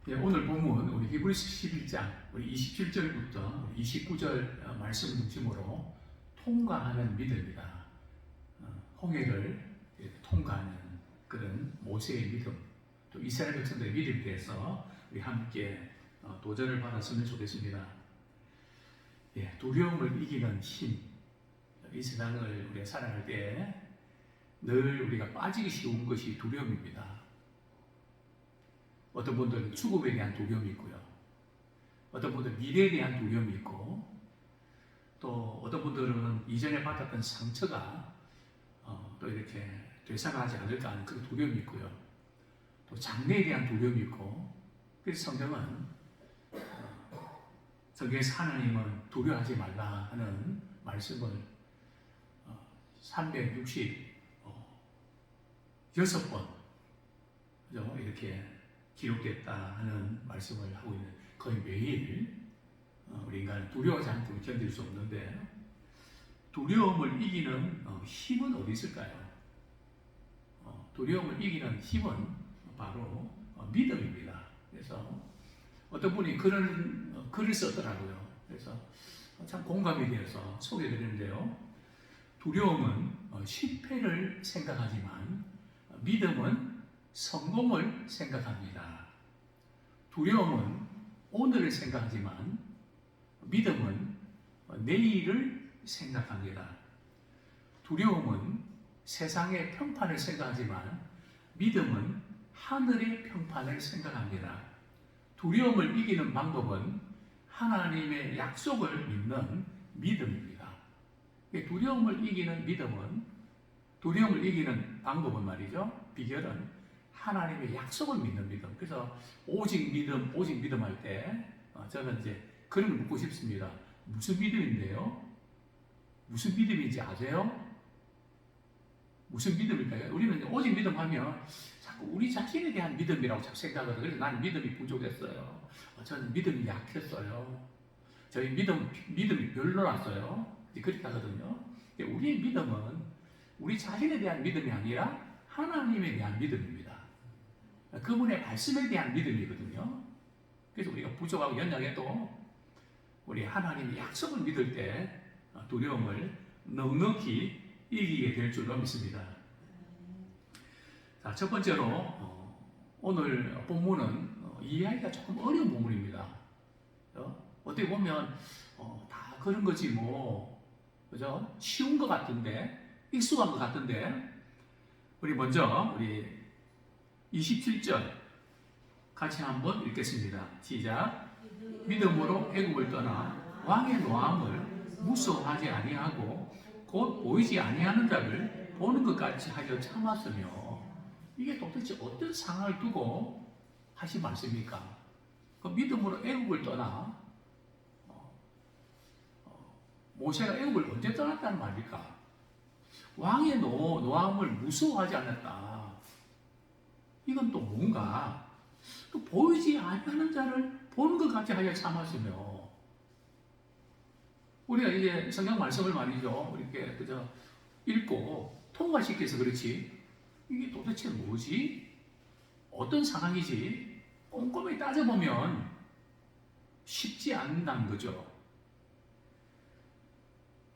예, 오늘 본문 우리 히브리서 11장 우리 27절부터 29절 말씀 중심으로 통과하는 믿음이다. 홍해를 통과하는 그런 모세의 믿음, 또 이스라엘 백성들의 믿음에 대해서 우리 함께 도전을 받았으면 좋겠습니다. 예, 두려움을 이기는 힘, 이 세상을 우리가 살아갈 때 늘 우리가 빠지기 쉬운 것이 두려움입니다. 어떤 분들은 죽음에 대한 두려움이 있고요. 어떤 분들은 미래에 대한 두려움이 있고, 또 어떤 분들은 이전에 받았던 상처가 또 이렇게 되살아나지 않을까 하는 그런 두려움이 있고요. 또 장래에 대한 두려움이 있고, 그래서 성경에서 하나님은 두려워하지 말라 하는 말씀을 366번 이렇게 기록됐다 하는 말씀을 하고 있는, 거의 매일 우리 인간은 두려워하지 않고 견딜 수 없는데, 두려움을 이기는 힘은 어디 있을까요? 두려움을 이기는 힘은 바로 믿음입니다. 그래서 어떤 분이 글을 썼더라고요. 그래서 참 공감이 되어서 소개해드리는데요. 두려움은 실패를 생각하지만 믿음은 성공을 생각합니다. 두려움은 오늘을 생각하지만 믿음은 내일을 생각합니다. 두려움은 세상의 평판을 생각하지만 믿음은 하늘의 평판을 생각합니다. 두려움을 이기는 방법은 하나님의 약속을 믿는 믿음입니다. 두려움을 이기는 방법은 말이죠. 비결은 하나님의 약속을 믿는 믿음. 그래서 오직 믿음 할 때 저는 이제 그런 걸 묻고 싶습니다. 무슨 믿음인데요? 무슨 믿음인지 아세요? 무슨 믿음일까요? 우리는 오직 믿음하면 자꾸 우리 자신에 대한 믿음이라고 자꾸 생각하거든요. 그래서 나는 믿음이 부족했어요. 저는 믿음이 약했어요. 저희 믿음이 별로랐어요. 그렇게 하거든요. 우리의 믿음은 우리 자신에 대한 믿음이 아니라 하나님에 대한 믿음입니다. 그분의 말씀에 대한 믿음이거든요. 그래서 우리가 부족하고 연약해도 우리 하나님의 약속을 믿을 때 두려움을 넉넉히 이기게 될 줄로 믿습니다. 자, 첫 번째로 오늘 본문은 이해하기가 조금 어려운 본문입니다. 어떻게 보면 다 그런 거지 뭐, 그죠? 쉬운 것 같은데, 익숙한 것 같은데, 우리 먼저 우리 27절 같이 한번 읽겠습니다. 시작. 믿음으로 애굽을 떠나 왕의 노함을 무서워하지 아니하고 곧 보이지 아니하는 자를 보는 것 같이 하여 참았으며, 이게 도대체 어떤 상황을 두고 하신 말씀입니까? 그 믿음으로 애굽을 떠나, 모세가 애굽을 언제 떠났다는 말입니까? 왕의 노함을 무서워하지 않았다. 이건 또 뭔가, 또 보이지 아니하는 자를 보는 것 같이 하여 참았으며, 우리가 이제 성경 말씀을 말이죠, 이렇게 그저 읽고 통과시켜서 그렇지, 이게 도대체 뭐지? 어떤 상황이지? 꼼꼼히 따져보면 쉽지 않다는 거죠.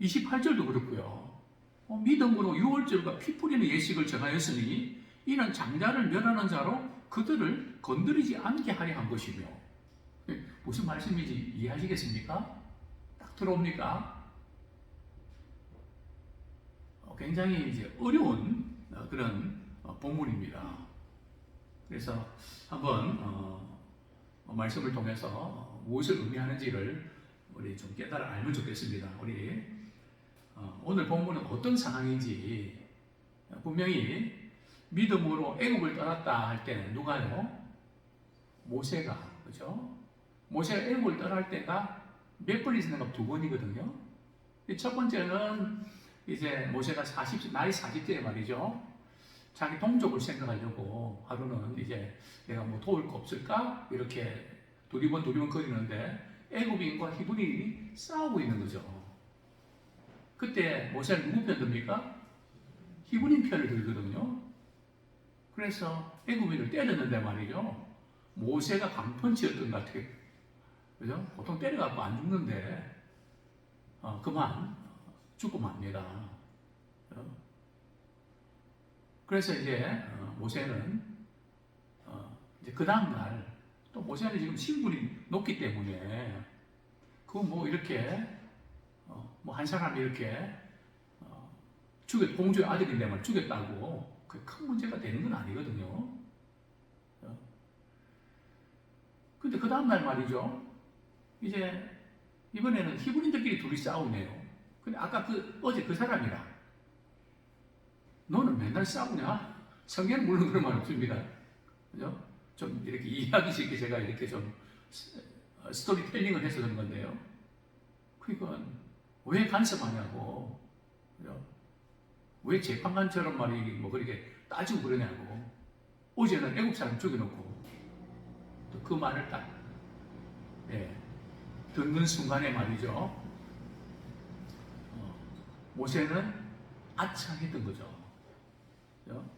28절도 그렇고요. 믿음으로 유월절과 피 뿌리는 예식을 정하였으니 이는 장자를 멸하는 자로 그들을 건드리지 않게 하려 한 것이며, 무슨 말씀인지 이해하시겠습니까? 딱 들어옵니까? 굉장히 이제 어려운 그런 본문입니다. 그래서 한번 말씀을 통해서 무엇을 의미하는지를 우리 좀 깨달아 알면 좋겠습니다. 우리 오늘 본문은 어떤 상황인지, 분명히 믿음으로 애굽을 떠났다 할 때는 누가요? 모세가, 그죠? 모세가 애굽을 떠날 때가 몇 번이 지나가? 2번이거든요. 첫 번째는 이제 모세가 나이 40대에 말이죠. 자기 동족을 생각하려고 하루는 이제 내가 뭐 도울 거 없을까? 이렇게 두리번 거리는데 애굽인과 히브리인이 싸우고 있는 거죠. 그때 모세는 누구 편 듭니까? 히브리인 편을 들거든요. 그래서 애굽인을 때렸는데 말이죠. 모세가 강펀치였던 것 같아요. 그죠? 보통 때려갖고 안 죽는데, 그만 죽고 맙니다. 그래서 이제 모세는 이제 그 다음날 또 모세는 지금 신분이 높기 때문에 그 뭐 이렇게 뭐 한 사람이 이렇게 공주의 아들인데 말 죽였다고 그 큰 문제가 되는 건 아니거든요. 근데 그 다음날 말이죠. 이제 이번에는 히브리인들끼리 둘이 싸우네요. 근데 아까 어제 그 사람이랑 너는 맨날 싸우냐? 성경은 물론 그런 말 없습니다. 그죠? 좀 이렇게 이해하기 쉽게 제가 이렇게 좀 스토리텔링을 해서 그런 건데요. 그러니까 왜 간섭하냐고. 그죠? 왜 재판관처럼 말이 뭐 그렇게 따지고 그러냐고. 어제는 애국 사람 죽여놓고 또 그 말을 딱 듣는 순간에 말이죠. 모세는 아차했던 거죠. 그죠?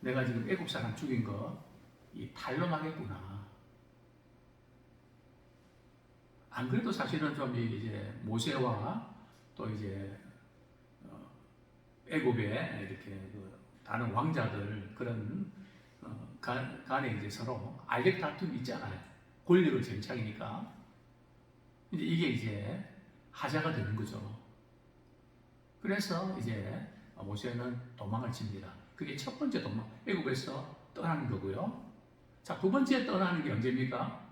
내가 지금 애국 사람 죽인 거 이 탄로나겠구나. 안 그래도 사실은 좀 이제 모세와 또 이제 애굽의 이렇게 다른 왕자들 그런 간에 이제 서로 알력 다툼이 있잖아요. 권력을 쟁착이니까 이제 이게 이제 하자가 되는 거죠. 그래서 이제 모세는 도망을 칩니다. 그게 첫 번째 도망, 애굽에서 떠나는 거고요. 자, 두 번째 떠나는 게 언제입니까?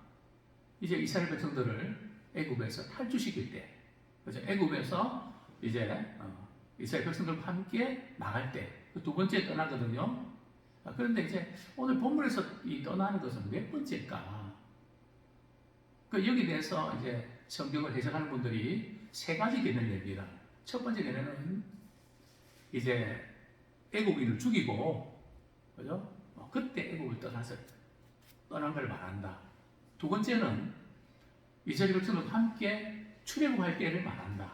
이제 이스라엘 백성들을 애굽에서 탈주시킬 때, 그죠? 애굽에서 이제 이스라엘 백성들과 함께 나갈 때, 그 두 번째 떠나거든요. 그런데 이제 오늘 본문에서 이 떠나는 것은 몇 번째일까? 여기에 대해서 이제 성경을 해석하는 분들이 세 가지 개념을 냅니다. 첫 번째 개념은 이제 애굽인을 죽이고, 그죠? 그때 애굽을 떠난 걸 말한다. 두 번째는 이스라엘 백성들과 함께 출애굽할 때를 말한다.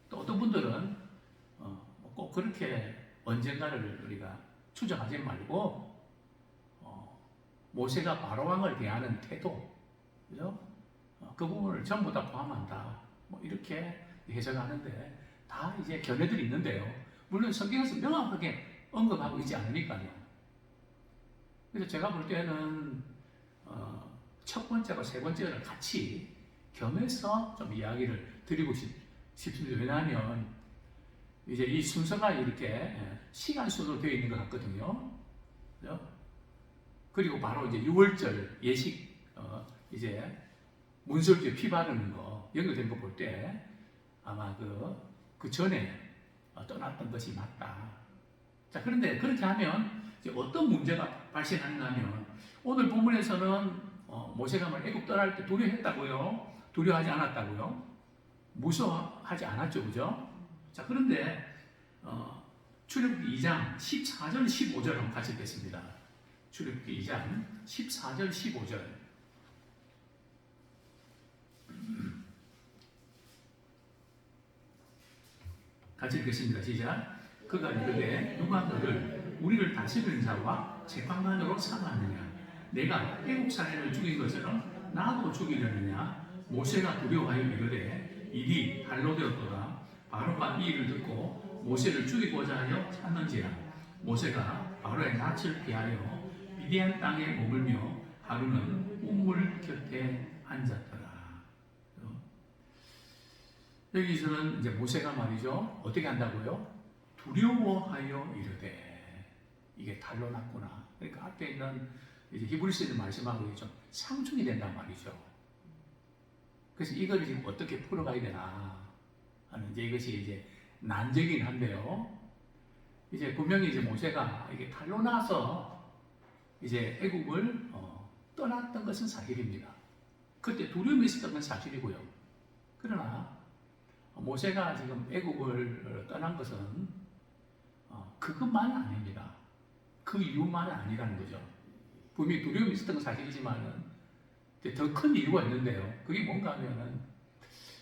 또 어떤 분들은 꼭 그렇게 언젠가를 우리가 추정하지 말고 모세가 바로 왕을 대하는 태도, 그죠? 그 부분을 전부 다 포함한다. 뭐 이렇게 해석하는데 다 이제 견해들이 있는데요. 물론 성경에서 명확하게 언급하고 있지 않으니까요. 그래서 제가 볼 때는 첫 번째와 세 번째를 같이 겸해서 좀 이야기를 드리고 싶습니다. 왜냐하면 이제 이 순서가 이렇게 시간 순으로 되어 있는 것 같거든요. 그죠? 그리고 바로 이제 6월절 예식 이제 문설주에 피 바르는 거 연결된 거 볼 때 아마 그 전에 떠났던 것이 맞다. 자, 그런데 그렇게 하면 이제 어떤 문제가 발생하는가 하면 오늘 본문에서는 모세가 애굽 떠날 때 두려워했다고요? 두려워하지 않았다고요? 무서워하지 않았죠, 그죠? 자, 그런데 출애굽기 2장 14절 15절 한번 같이 읽겠습니다. 출애굽기 2장 14절 15절 같이 읽겠습니다. 시작. 그가 이르되 누가 너를 우리를 다스리는 자와 재판관으로 삼았느냐? 내가 애국 사람을 죽인 것처럼 나도 죽이려느냐? 모세가 두려워하여 이르되 일이 발로 되었도다. 바로가 이 일을 듣고 모세를 죽이고자 하여 찾는지라. 모세가 바로의 낯을 피하여 미디안 땅에 머물며 하루는 우물 곁에 앉았더라. 여기서는 이제 모세가 말이죠. 어떻게 한다고요? 두려워하여 이르되 이게 탄로났구나. 그러니까 앞에 있는 이제 히브리서에서 말씀하고 좀 상충이 된단 말이죠. 그래서 이걸 지금 어떻게 풀어가야 되나 하는 이제 이것이 이제 난적이긴 한데요. 이제 분명히 이제 모세가 이게 탄로나서 이제 애굽을 떠났던 것은 사실입니다. 그때 두려움이 있었던 건 사실이고요. 그러나 모세가 지금 애굽을 떠난 것은 그것만은 아닙니다. 그 이유만은 아니라는 거죠. 분명히 두려움이 있었던 건 사실이지만 더 큰 이유가 있는데요. 그게 뭔가 하면은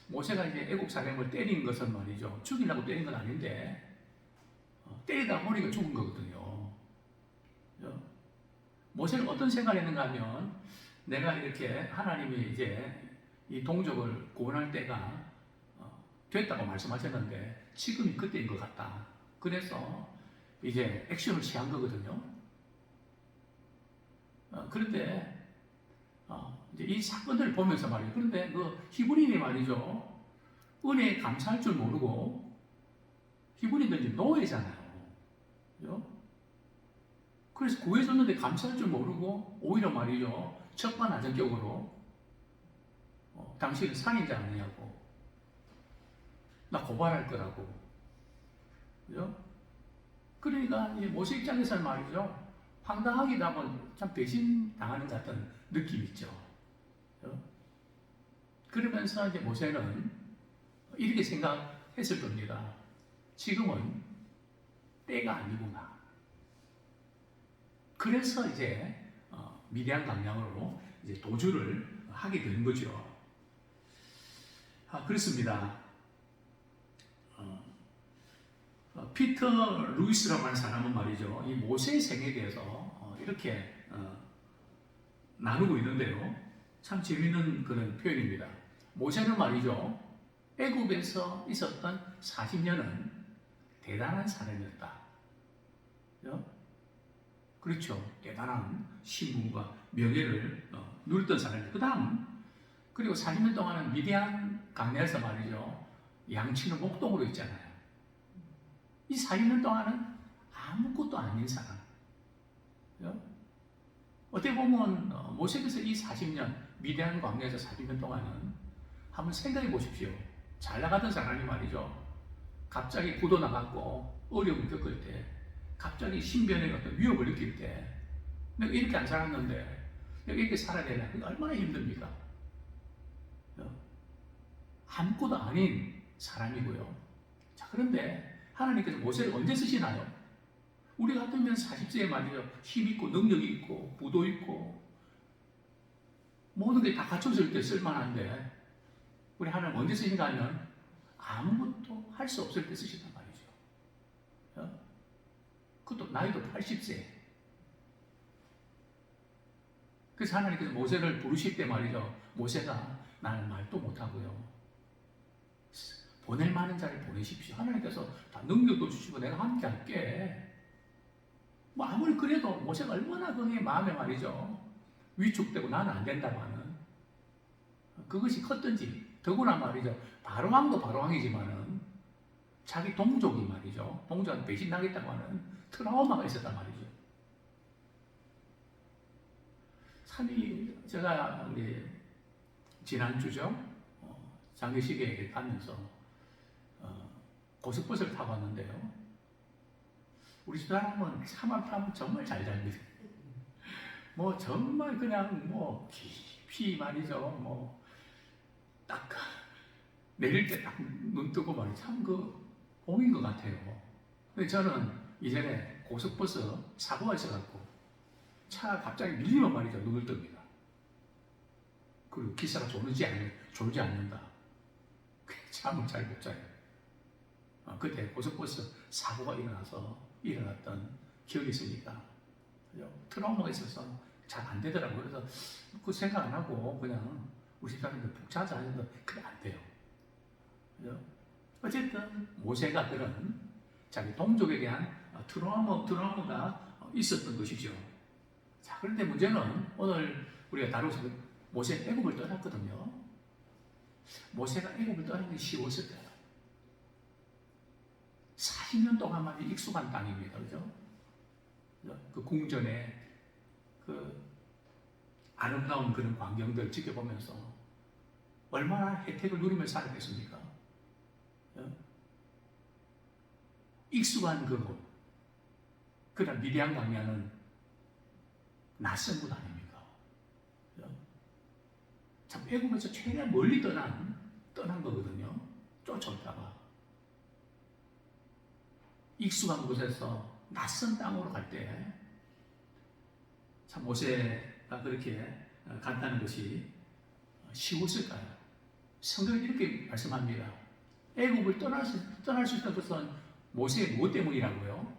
모세가 이제 애국 사람을 때린 것은 말이죠. 죽이려고 때린 건 아닌데 때리다 머리가 죽은 거거든요. 모세는 어떤 생각을 했는가 하면 내가 이렇게 하나님이 이제 이 동족을 구원할 때가 됐다고 말씀하셨는데 지금이 그때인 것 같다. 그래서 이제 액션을 취한 거거든요. 그런데 이제 이 사건들을 보면서 말이에요. 그런데 그 히브리인이 말이죠. 은혜에 감사할 줄 모르고 히브리인들 이제 노예잖아요. 그죠? 그래서 구해줬는데 감사할 줄 모르고 오히려 말이죠. 적반하장격으로 당신은 살인자 아니냐고 나 고발할 거라고. 그죠? 그러니까 이 모세 입장에서는 말이죠. 황당하기도 하고 참 배신당하는 같은 느낌 있죠. 그죠? 그러면서 이제 모세는 이렇게 생각했을 겁니다. 지금은 때가 아니구나. 그래서 이제 미디안 강량으로 이제 도주를 하게 되는 거죠. 그렇습니다. 피터 루이스라고 하는 사람은 말이죠. 이 모세의 생에 대해서 이렇게 나누고 있는데요. 참 재미있는 그런 표현입니다. 모세는 말이죠. 애굽에서 있었던 40년은 대단한 사람이었다. 그렇죠. 대단한 신분과 명예를 누렸던 사람이에요. 그 다음, 그리고 40년 동안은 미디안 강야에서 말이죠. 양치는 목동으로 있잖아요. 이 40년 동안은 아무것도 아닌 사람. 어떻게 보면 모세께서 이 40년, 미디안 광야에서 40년 동안은 한번 생각해 보십시오. 잘 나가던 사람이 말이죠. 갑자기 구도 나갔고 어려움을 겪을 때, 갑자기 신변의 어떤 위협을 느낄 때, 내가 이렇게 안 살았는데 내가 이렇게 살아야 되나? 그게 얼마나 힘듭니까? 아무것도 아닌 사람이고요. 자, 그런데 하나님께서 모세를 언제 쓰시나요? 우리 같으면 40세에 말이죠. 힘 있고 능력이 있고 부도 있고 모든 게 다 갖춰질 때 쓸만한데 우리 하나님 언제 쓰신가 하면 아무것도 할 수 없을 때 쓰신단 말이죠. 그것도 나이도 80세. 그래서 하나님께서 모세를 부르실 때 말이죠. 모세가 나는 말도 못하고요. 보낼 만한 자를 보내십시오. 하나님께서 다 능력도 주시고 내가 함께 할게. 뭐 아무리 그래도 모세가 얼마나 그의 마음에 말이죠. 위축되고 나는 안 된다고 하는 그것이 컸던지 더구나 말이죠. 바로왕도 바로왕이지만은 자기 동족이 말이죠. 동족한테 배신당했다고 하는 트라우마가 있었단 말이죠. 참이 제가 우리 지난주죠. 장례식에 가면서 고속버스를 타고 왔는데요. 우리 집사람은 차만 타면 정말 잘 잡니다. 뭐 정말 그냥 뭐 깊이 말이죠. 뭐 딱 내릴 때 딱 눈 뜨고 말이 참그 공인 것 같아요. 근데 저는 이전에 고속버스 사고가 있어갖고 차가 갑자기 밀리면 말이죠. 눈을 뜹니다. 그리고 기사가 졸지 않는다. 잠을 잘 못 자요. 그때 고속버스 사고가 일어났던 기억이 있으니까 트라우마가 있어서 잘 안 되더라고요. 그래서 그 생각 안 하고 그냥 우리 집사람들 푹 자자 했는데 그게 안 돼요. 어쨌든 모세가 그런 자기 동족에 대한 트라우마가 있었던 것이죠. 자, 그런데 문제는 오늘 우리가 다루고 모세는 애굽을 떠났거든요. 모세가 애굽을 떠나는 게 쉬웠을까요? 40년 동안만 익숙한 땅입니다. 그죠? 그 궁전에 그 아름다운 그런 광경들 지켜보면서 얼마나 혜택을 누리며 살았겠습니까? 익숙한 그곳. 그러나 미디안 광야는 낯선 곳 아닙니까? 참 애굽에서 최대한 멀리 떠난 거거든요. 쫓아오다가 익숙한 곳에서 낯선 땅으로 갈 때 참 모세가 그렇게 간다는 것이 쉬웠을까요? 성경이 이렇게 말씀합니다. 애굽을 떠날 수 있던 것은 모세의 무엇 때문이라고요?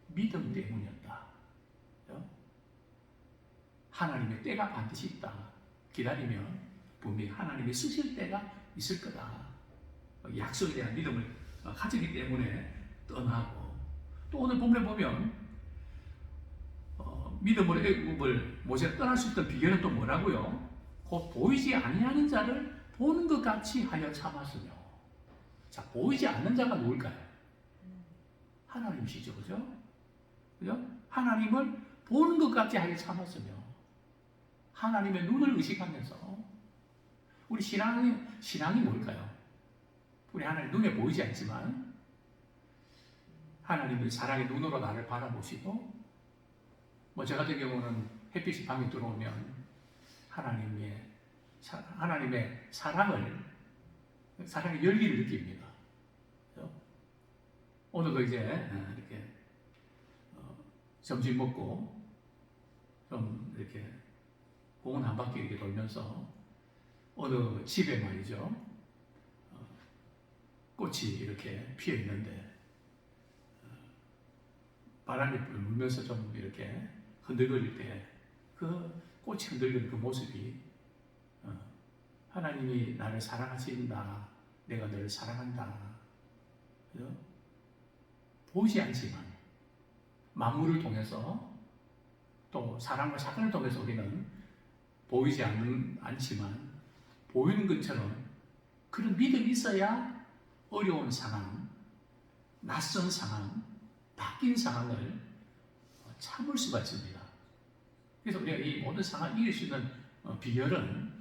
믿음 때문이었다. 하나님의 때가 반드시 있다. 기다리면 분명히 하나님이 쓰실 때가 있을 거다. 약속에 대한 믿음을 가지기 때문에 떠나고, 또 오늘 본문에 보면 믿음으로 애굽을 모세가 떠날 수 있던 비결은 또 뭐라고요? 곧 보이지 아니하는 자를 보는 것 같이 하여 참았으며. 자, 보이지 않는 자가 누굴까요? 하나님이시죠, 그죠? 그죠? 하나님을 보는 것 같이 하여 참았으며, 하나님의 눈을 의식하면서. 우리 신앙이 뭘까요? 우리 하나님 눈에 보이지 않지만 하나님의 사랑의 눈으로 나를 바라보시고, 저 같은 경우는 햇빛이 방에 들어오면 하나님의 사랑의 열기를 느낍니다. 오늘도 이제 이렇게 점심 먹고 좀 이렇게 공원 한 바퀴 이렇게 돌면서 어느 집에 말이죠, 꽃이 이렇게 피어 있는데 바람이 불면서 좀 이렇게 흔들거릴 때 그 꽃이 흔들리는 그 모습이 하나님이 나를 사랑하신다, 내가 너를 사랑한다. 보이지 않지만 만물을 통해서, 또 사랑과 사건을 통해서 우리는 보이지 않지만 보이는 것처럼 그런 믿음이 있어야 어려운 상황, 낯선 상황, 바뀐 상황을 참을 수가 있습니다. 그래서 우리가 이 모든 상황을 이길 수 있는 비결은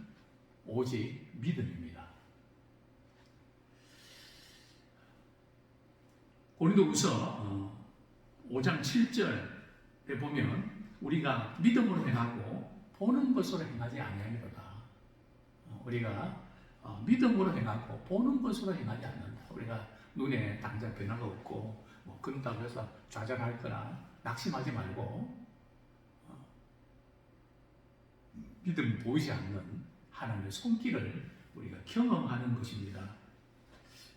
오직 믿음입니다. 고린도후서 5장 7절에 보면 우리가 믿음으로 행하고 보는 것으로 행하지 아니하리로다. 우리가 믿음으로 행하고 보는 것으로 행하지 않는다. 우리가 눈에 당장 변화가 없고 그런다고 해서 좌절하거나 낙심하지 말고, 믿음 보이지 않는 하나님의 손길을 우리가 경험하는 것입니다.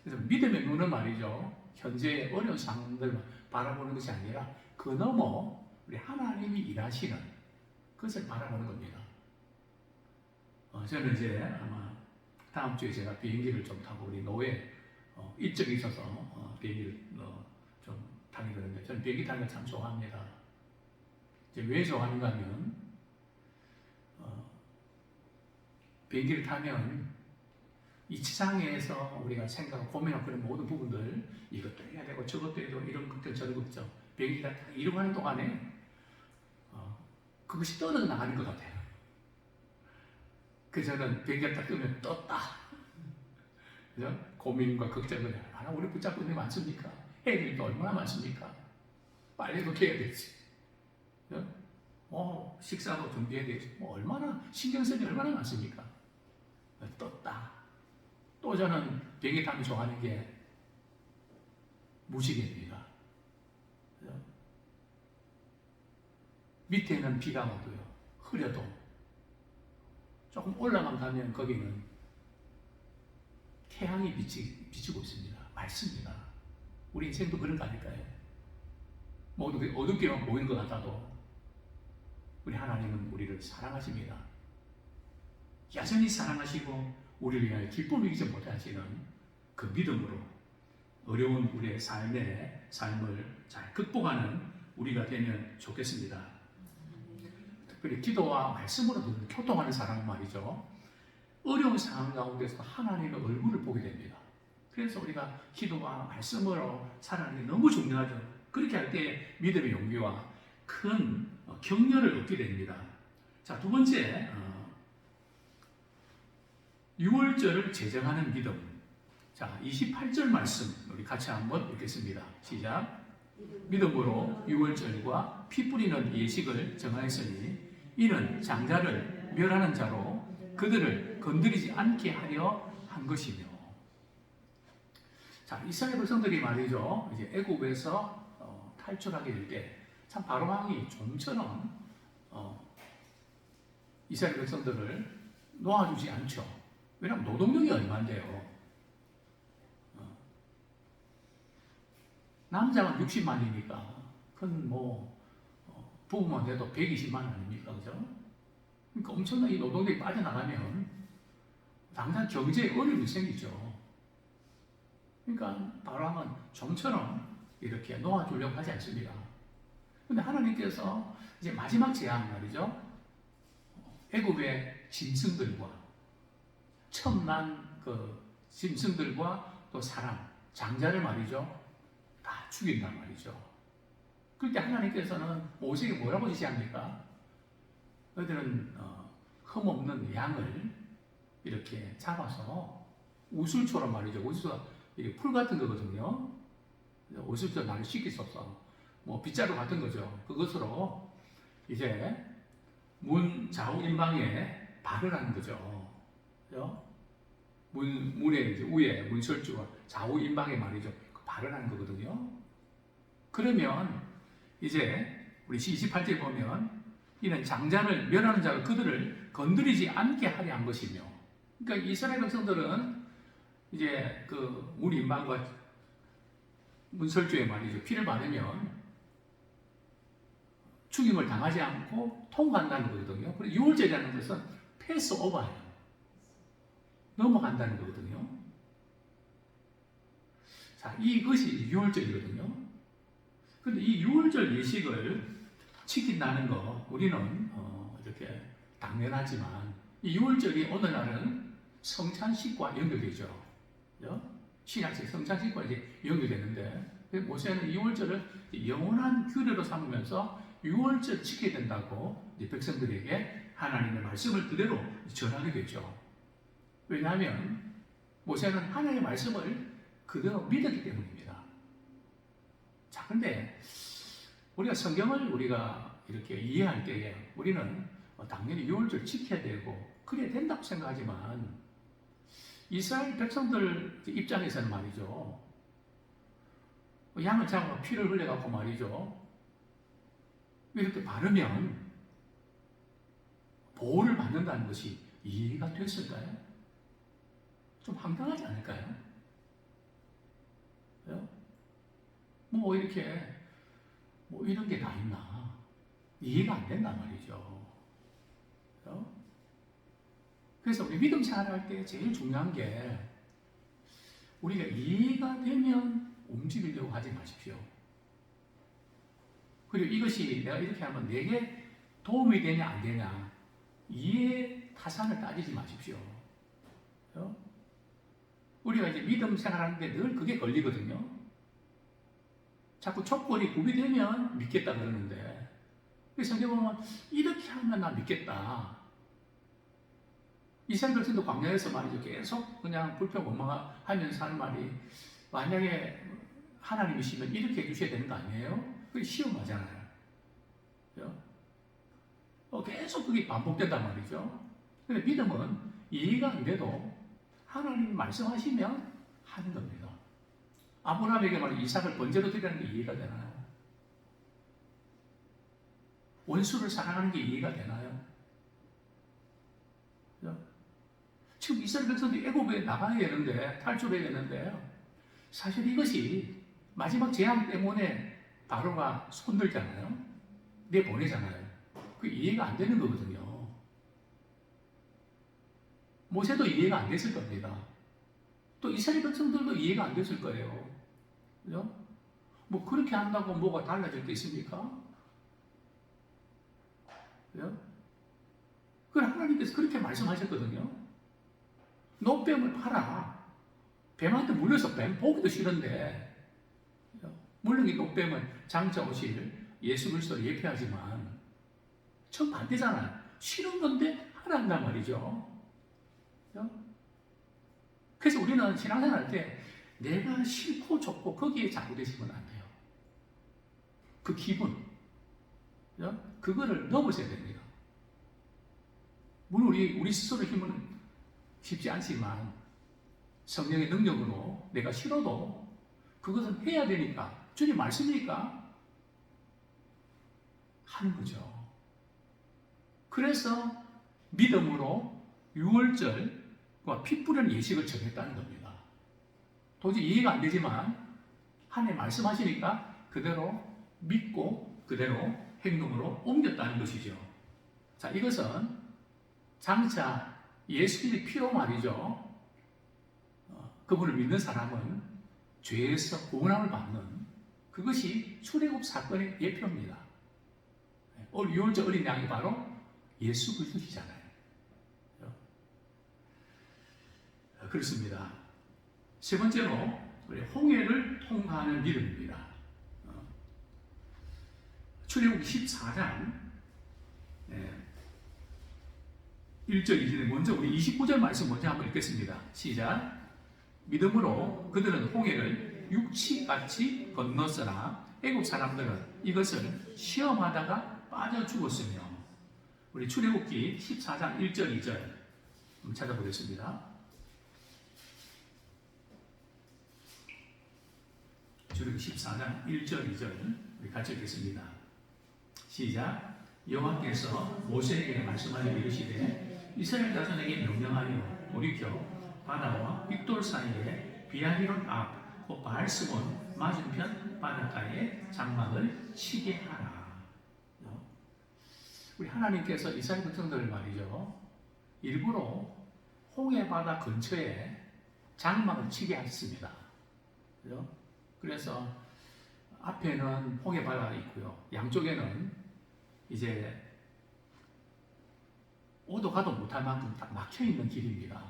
그래서 믿음의 눈은 말이죠, 현재의 어려운 상황들만 바라보는 것이 아니라 그 너머 우리 하나님이 일하시는 그것을 바라보는 겁니다. 저는 이제 아마 다음 주에 제가 비행기를 좀 타고 우리 노예 일정이 있어서 비행기를 좀 타게 되는데, 저는 비행기 타는 걸 참 좋아합니다. 이제 왜 좋아하는가 하면 비행기를 타면 이 지상에서 우리가 생각하고 고민하고 그런 모든 부분들, 이것도 해야 되고 저것도 해야 되고 이런 것들 저런 것죠. 비행기가 이러고 가는 동안에 그것이 떨어져 나가는 것 같아요. 그래서 저는 비행기가 딱 뜨면 떴다. 그죠? 고민과 걱정을 얼마나 우리 붙잡고 있는 게 많습니까? 해야 될 게 얼마나 많습니까? 빨리도 해야 되지. 식사도 준비해야 되지. 얼마나 신경 쓰는 게 얼마나 많습니까? 떴다. 또 저는 비행기 타면 좋아하는 게 무지개입니다. 밑에는 비가 오고요, 흐려도 조금 올라만 가면 거기는 태양이 비치고 있습니다. 맑습니다. 우리 인생도 그런 거 아닐까요? 모두 어둡게만 보이는 것 같아도 우리 하나님은 우리를 사랑하십니다. 여전히 사랑하시고 우리를 위하여 기쁨을 잊지 못하시는 그 믿음으로 어려운 우리의 삶을 잘 극복하는 우리가 되면 좋겠습니다. 특별히 기도와 말씀으로 교통하는 사람은 말이죠, 어려운 상황 가운데서 하나님의 얼굴을 보게 됩니다. 그래서 우리가 기도와 말씀으로 살아가는 게 너무 중요하죠. 그렇게 할 때 믿음의 용기와 큰 격려를 얻게 됩니다. 자, 두 번째, 유월절을 제정하는 믿음. 자, 28절 말씀 우리 같이 한번 읽겠습니다. 시작. 믿음으로 유월절과 피 뿌리는 예식을 정하였으니 이는 장자를 멸하는 자로 그들을 건드리지 않게 하려 한 것이며. 자, 이스라엘 백성들이 말이죠, 이제 애굽에서 탈출하게 될 때 참 바로왕이 좀처럼 이스라엘 백성들을 놓아주지 않죠. 왜냐하면 노동력이 얼마인데요. 남자가 60만이니까 그건 부부만 돼도 120만 아닙니까, 그죠? 엄청나게 이 노동력이 빠져나가면 당장 경제에 어려움이 생기죠. 그러니까 바람은 좀처럼 이렇게 놓아주려고 하지 않습니다. 근데 하나님께서 이제 마지막 재앙 말이죠. 애굽의 짐승들과 첨난 그 짐승들과 또 사람, 장자를 말이죠. 다 죽인단 말이죠. 그럴 때 하나님께서는 모세에게 뭐라고 지시합니까? 너희들은 흠없는 양을 이렇게 잡아서 우슬초란 말이죠. 우슬초가 이게 풀 같은 거거든요. 우슬초 나를 씻기소서. 뭐 빗자루 같은 거죠. 그것으로 이제 문 좌우인방에 발을 하는 거죠. 그죠? 문에 이제 위에 문설주와 좌우인방에 말이죠. 발을 하는 거거든요. 그러면 이제 우리 28절 보면 이는 장자를 멸하는 자가 그들을 건드리지 않게 하려 한 것이며, 그러니까 이스라엘 백성들은 이제 그 문인방과 문설주에 말이죠. 피를 받으면 죽임을 당하지 않고 통과한다는 거거든요. 그리고 유월절이라는 것은 패스 오버예요. 넘어간다는 거거든요. 자, 이것이 유월절이거든요. 근데 이 유월절 예식을 지킨다는 거 우리는 이렇게 당연하지만 이 유월절이 어느 날은 성찬식과 연결되죠. 신약식 성찬식과 이제 연결되는데 모세는 유월절을 영원한 규례로 삼으면서 유월절 지켜야 된다고 백성들에게 하나님의 말씀을 그대로 전하게 되죠. 왜냐하면 모세는 하나님의 말씀을 그대로 믿었기 때문입니다. 자, 근데 우리가 성경을 우리가 이렇게 이해할 때에 우리는 당연히 유월절 지켜야 되고 그래야 된다고 생각하지만 이스라엘 백성들 입장에서는 말이죠. 양을 잡아 피를 흘려갖고 말이죠. 이렇게 바르면 보호를 받는다는 것이 이해가 됐을까요? 좀 황당하지 않을까요? 뭐 이렇게 뭐 이런 게 다 있나 이해가 안 된단 말이죠. 그래서 우리 믿음 생활할 때 제일 중요한 게 우리가 이해가 되면 움직이려고 하지 마십시오. 그리고 이것이 내가 이렇게 하면 내게 도움이 되냐 안 되냐 이해 타산을 따지지 마십시오. 우리가 이제 믿음 생활하는데 늘 그게 걸리거든요. 자꾸 조건이 구비되면 믿겠다 그러는데 성경 보면 이렇게 하면 나 믿겠다. 이스라엘 백성도 광야에서 말이죠. 계속 그냥 불평원망하면서 하는 말이 만약에 하나님이시면 이렇게 해주셔야 되는 거 아니에요? 그게 시험하잖아요. 계속 그게 반복된단 말이죠. 근데 믿음은 이해가 안 돼도 하나님이 말씀하시면 하는 겁니다. 아브라함에게 말해 이삭을 번제로 드리라는 게 이해가 되나요? 원수를 사랑하는 게 이해가 되나요? 지금 이스라엘 백성들이 애굽에 나가야 되는데 탈출해야 되는데 사실 이것이 마지막 재앙 때문에 바로가 손들잖아요. 내보내잖아요. 그 이해가 안 되는 거거든요. 모세도 이해가 안 됐을 겁니다. 또 이스라엘 백성들도 이해가 안 됐을 거예요. 그죠? 뭐 그렇게 한다고 뭐가 달라질 게 있습니까? 그죠? 그럼 하나님께서 그렇게 말씀하셨거든요. 노뱀을 팔아. 뱀한테 물려서 뱀 보기도 싫은데, 물론 이 노뱀은 장차 오실 예수 그리스도를 예표하지만 전 반대잖아요. 싫은 건데 하란단 말이죠. 그래서 우리는 신앙생활 할 때 내가 싫고 좋고 거기에 잡고되시면 안 돼요. 그 기분, 그거를 넘으셔야 됩니다. 물론 우리 스스로의 힘은 쉽지 않지만 성령의 능력으로 내가 싫어도 그것은 해야 되니까 주님 말씀이니까 하는 거죠. 그래서 믿음으로 유월절과 피 뿌리는 예식을 정했다는 겁니다. 도저히 이해가 안 되지만 하나님 말씀하시니까 그대로 믿고 그대로 행동으로 옮겼다는 것이죠. 자, 이것은 장차 예수님의 피로 말이죠. 그분을 믿는 사람은 죄에서 구원함을 받는 그것이 출애굽 사건의 예표입니다. 유월절 어린 양이 바로 예수 그리스도시잖아요. 그렇습니다. 세 번째로 우리 홍해를 통과하는 믿음입니다. 출애굽 14장 1절 2절에 먼저 우리 29절 말씀 먼저 한번 읽겠습니다. 시작. 믿음으로 그들은 홍해를 육치같이 건넜으나 애굽 사람들은 이것을 시험하다가 빠져 죽었으며. 우리 출애굽기 14장 1절 2절 한번 찾아보겠습니다. 출애굽기 14장 1절 2절 우리 같이 읽겠습니다. 시작. 여호와께서 모세에게 말씀하여 이르시되 이스라엘 자손에게 명령하여 돌이켜 바다와 빅돌 사이에 비아히론 앞 곧 바알스몬 맞은편 바닷가에 장막을 치게 하라. 우리 하나님께서 이스라엘 백성들을 말이죠, 일부러 홍해 바다 근처에 장막을 치게 하셨습니다. 그래서 앞에는 홍해 바다가 있고요, 양쪽에는 이제 오도 가도 못할 만큼 딱 막혀 있는 길입니다.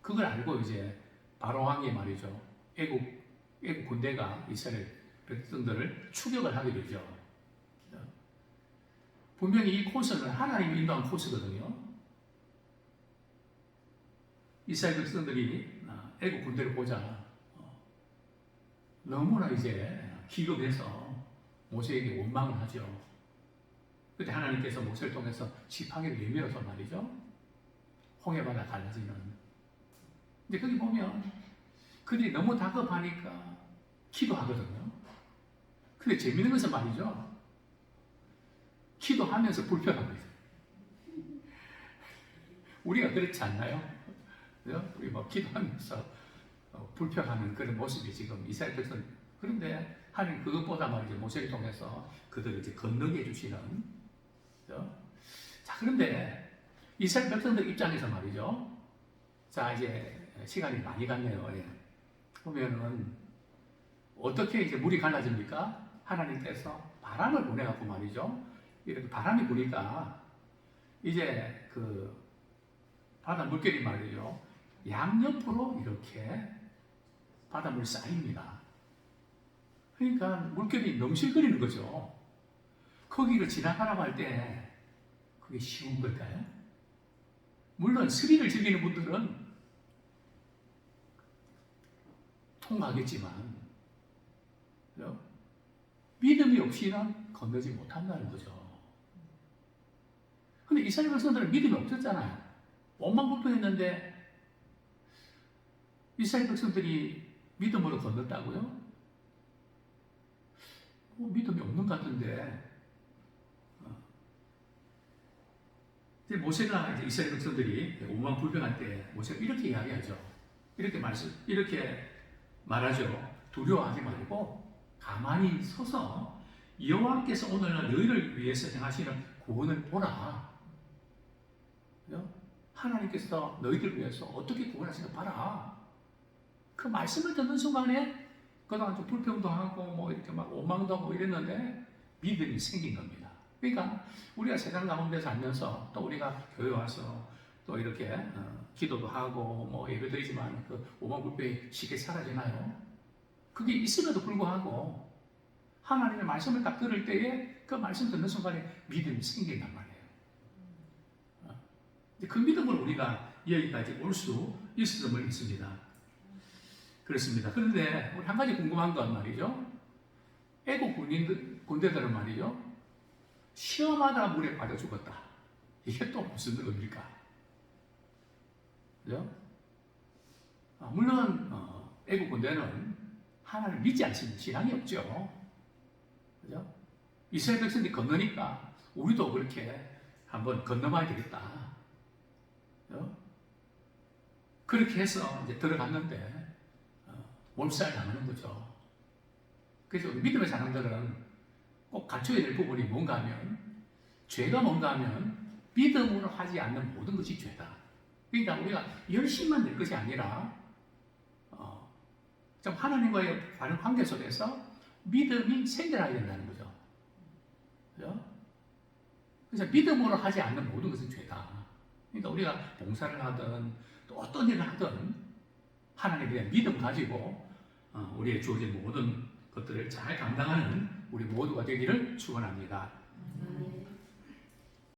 그걸 알고 이제 바로 왕이 말이죠, 애국 군대가 이스라엘 백성들을 추격을 하게 되죠. 분명히 이 코스는 하나님이 인도한 코스거든요. 이스라엘 백성들이 애국 군대를 보자 너무나 이제 기겁해서 모세에게 원망을 하죠. 그때 하나님께서 모세를 통해서 지팡이를 내밀어서 말이죠, 홍해바다 갈라지는. 근데 거기 보면 그들이 너무 다급하니까 기도하거든요. 근데 재밌는 것은 말이죠, 기도하면서 불평합니다. 우리가 그렇지 않나요? 우리 뭐 기도하면서 불평하는 그런 모습이 지금 이스라엘 백성. 그런데 하나님 그것보다 말이죠, 모세를 통해서 그들을 이제 건너게 해주시는. 자, 그런데 이스라엘 백성들 입장에서 말이죠, 자, 이제 시간이 많이 갔네요. 보면은 어떻게 이제 물이 갈라집니까? 하나님께서 바람을 보내갖고 말이죠, 이렇게 바람이 부니까 이제 그 바다 물결이 말이죠, 양옆으로 이렇게 바닷물이 쌓입니다. 그러니까 물결이 넘실거리는 거죠. 거기를 지나가라고 할 때 그게 쉬운 걸까요? 물론 스릴을 즐기는 분들은 통하겠지만 믿음이 없이는 건너지 못한다는 거죠. 근데 이스라엘 백성들은 믿음이 없었잖아요. 원망불평했는데 이스라엘 백성들이 믿음으로 건넜다고요? 믿음이 없는 것 같은데. 이제 모세가 이제 이스라엘 백성들이 원망불평할 때 모세가 이렇게 이야기하죠. 이렇게 말하죠. 두려워하지 말고 가만히 서서 여호와께서 오늘날 너희를 위해서 행하시는 구원을 보라. 하나님께서 너희들을 위해서 어떻게 구원하시는가 봐라. 그 말씀을 듣는 순간에 그동안 좀 불평도 하고 뭐 이렇게 막 원망도 하고 이랬는데 믿음이 생긴 겁니다. 그러니까 우리가 세상 가운데 살면서 또 우리가 교회 와서 또 이렇게 기도도 하고 뭐 예배드리지만 그 오만불평이 쉽게 사라지나요? 그게 있음에도 불구하고 하나님의 말씀을 딱 들을 때에 그 말씀 듣는 순간에 믿음이 생긴단 말이에요. 그 믿음으로 우리가 여기까지 올 수 있음을 믿습니다. 그렇습니다. 그런데 우리 한 가지 궁금한 건 말이죠, 애국 군대들은 말이죠, 시험하다 물에 빠져 죽었다. 이게 또 무슨 의미일까? 그죠? 물론 애국 군대는 하나님을 믿지 않습니다. 신앙이 없죠. 그죠? 이스라엘 백성들이 건너니까 우리도 그렇게 한번 건너봐야 되겠다. 그죠? 그렇게 해서 이제 들어갔는데 몰살 당하는 거죠. 그래서 믿음의 사람들은 꼭 갖춰야 될 부분이 뭔가 하면, 죄가 뭔가 하면 믿음으로 하지 않는 모든 것이 죄다. 그러니까 우리가 열심만 낼 것이 아니라 좀 하나님과의 바른 관계 속에서 믿음이 생겨나야 된다는 거죠. 그죠? 그래서 믿음으로 하지 않는 모든 것은 죄다. 그러니까 우리가 봉사를 하든 또 어떤 일을 하든 하나님에 대한 믿음 가지고 우리의 주어진 모든 것들을 잘 감당하는 우리 모두가 되기를 축원합니다.